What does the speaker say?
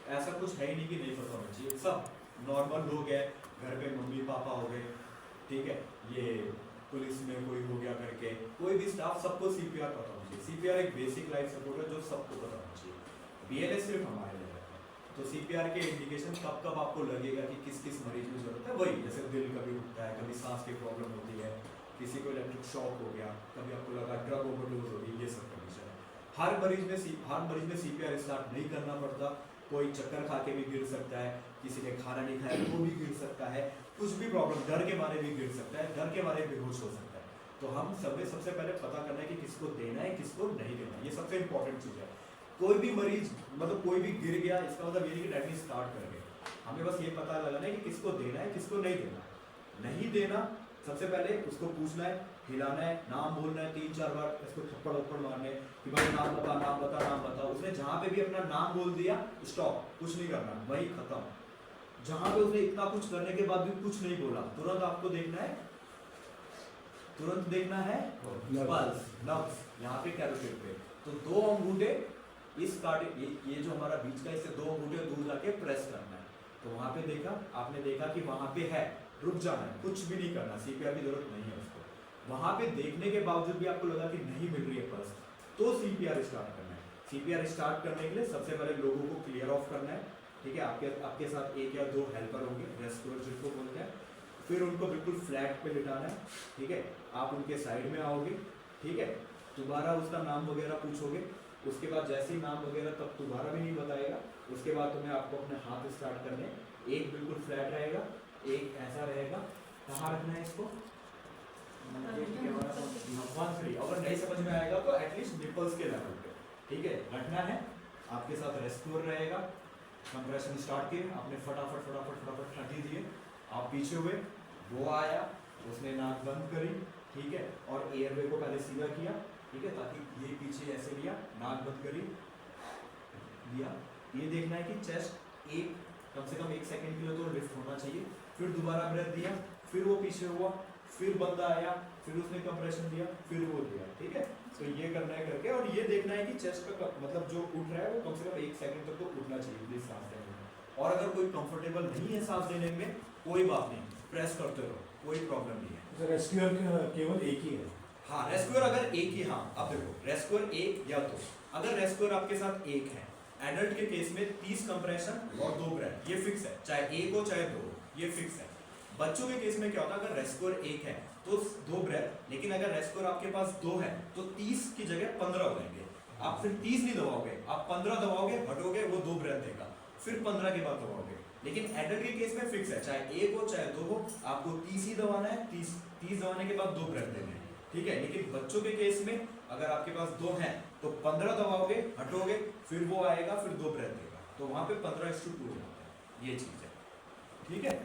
ऐसा कुछ है ही नहीं कि नहीं पता होना चाहिए। सब नॉर्मल लोग हैं, घर पे मम्मी पापा हो गए, ठीक है, ये पुलिस में कोई हो गया करके, कोई भी स्टाफ, सबको सीपीआर पता होना चाहिए। सीपीआर एक बेसिक लाइफ सपोर्ट है जो सबको पता होना चाहिए। बीएलएस सिर्फ हमारे लिए रहता है। तो सीपीआर के इंडिकेशन कब कब आपको लगेगा कि किस किस मरीज में जरूरत है, वही जैसे दिल कभी रुकता है, कभी सांस की प्रॉब्लम होती है, किसी को इलेक्ट्रिक शॉक हो गया, कभी आपको लगा ड्रग ओवरडोज हो गई, ये सब कंडीशन है। हर मरीज में सीपीआर स्टार्ट नहीं करना पड़ता। कोई चक्कर खा के भी गिर सकता है, किसी ने खाना नहीं खाया वो भी गिर सकता है, कुछ भी प्रॉब्लम, डर के मारे भी गिर सकता है, डर के मारे बेहोश हो सकता है। तो हम सबसे पहले पता करना है कि किसको देना है किसको नहीं देना, ये सबसे इंपॉर्टेंट चीज़ है। कोई भी मरीज मतलब कोई भी गिर गया, इसका मतलब ये नहीं कि डेट मीन स्टार्ट कर गए। हमें बस ये पता लगाना है कि किसको देना है किसको नहीं देना। नहीं देना, सबसे पहले उसको पूछना है, हिलाना है, नाम बोलना है 3-4 बार, इसको थप्पड़ थप्पड़ मारने कि भाई नाम बता नाम बता नाम बता। उसने जहाँ पे भी अपना नाम बोल दिया, स्टॉप, कुछ नहीं करना, वही खत्म। जहाँ पे उसने इतना कुछ करने के बाद भी कुछ नहीं बोला, तुरंत आपको देखना है, तुरंत देखना है पल्स, नब्ज, यहाँ पे कैरोटिड पे। तो 2 अंगूठे इस ये जो हमारा बीच का, इससे 2 अंगूठे दूर जाके प्रेस करना है। तो वहाँ पे देखा, आपने देखा कि वहाँ पे है, रुक जाना है, कुछ भी नहीं करना, सीपीआर की जरूरत नहीं है उसको। वहाँ पे देखने के बावजूद भी आपको लगा कि नहीं मिल रही है पल्स, तो सीपीआर स्टार्ट करना है। सीपीआर स्टार्ट करने के लिए सबसे पहले लोगों को क्लियर ऑफ करना है, ठीक है। आपके साथ 1 या 2 हेल्पर होंगे, रेस्क्यूअर जिनको बोलते हैं। फिर उनको बिल्कुल फ्लैट पे लिटाना है, ठीक है। आप उनके साइड में आओगे, ठीक है। दोबारा उसका नाम वगैरह पूछोगे, उसके बाद जैसे ही नाम वगैरह, तब दोबारा भी नहीं बताएगा। उसके बाद तुम्हें आपको अपने हाथ स्टार्ट करने, एक बिल्कुल फ्लैट रहेगा, एक ऐसा रहेगा। कहाँ रखना है इसको, अगर नहीं समझ में आएगा तो एटलीस्ट निपल्स के लेवल पे, ठीक है, रखना है। आपके साथ रेस्क्यूअर रहेगा। कंप्रेशन स्टार्ट किए, आपने फटाफट फटाफट फटाफट हटी दिए, आप पीछे हुए, वो आया, उसने नाक बंद करी, ठीक है, और एयरवे को पहले सीधा किया, ठीक है, ताकि ये पीछे ऐसे लिया, नाक बंद करी, लिया। ये देखना है कि चेस्ट एक कम से कम 1 सेकंड के लिए तो लिफ्ट होना चाहिए। फिर दोबारा ब्रेथ दिया, फिर वो पीछे हुआ, फिर बंदा आया, फिर उसने कंप्रेशन दिया, फिर वो दिया, ठीक है। तो ये करना है करके, और ये देखना है कि चेस्ट का मतलब जो उठ रहा है वो कम से कम 1 सेकंड तक तो उठना चाहिए प्लीज सांस लेने में। और अगर कोई कंफर्टेबल नहीं है सांस लेने में, कोई बात नहीं, प्रेस करते रहो, कोई प्रॉब्लम नहीं है। रेस्क्यूअर केवल एक ही है? हाँ, रेस्क्यूअर अगर एक ही, हाँ अब देखो, रेस्क्यूअर 1 या 2, अगर रेस्क्यूअर आपके साथ 1 है, एडल्ट के केस में 30 कंप्रेशन और 2 ब्रेथ, ये फिक्स है, चाहे 1 हो चाहे 2 हो, ये फिक्स है। बच्चों के केस में क्या होता है, अगर रेस्क्यूअर 1 है तो 2 ब्रेथ, लेकिन अगर रेस्क्यूअर आपके पास 2 है तो 30 की जगह 15 हो जाएंगे। आप फिर 30 नहीं दबाओगे, आप 15 दबाओगे, हटोगे, वो 2 ब्रेथ देगा, फिर 15 के बाद दबाओगे। लेकिन एडल्ट के केस में फिक्स है, चाहे 1 हो चाहे 2 हो, आपको 30 ही दबाना है, 30 दबाने के बाद 2 ब्रेथ देने हैं, ठीक है। लेकिन बच्चों के केस में अगर आपके पास 2 हैं तो 15 दबाओगे, हटोगे, फिर वो आएगा, फिर 2 ब्रेथ देगा, तो वहां पे 15:2 हो जाता है। ये चीज है, ठीक है।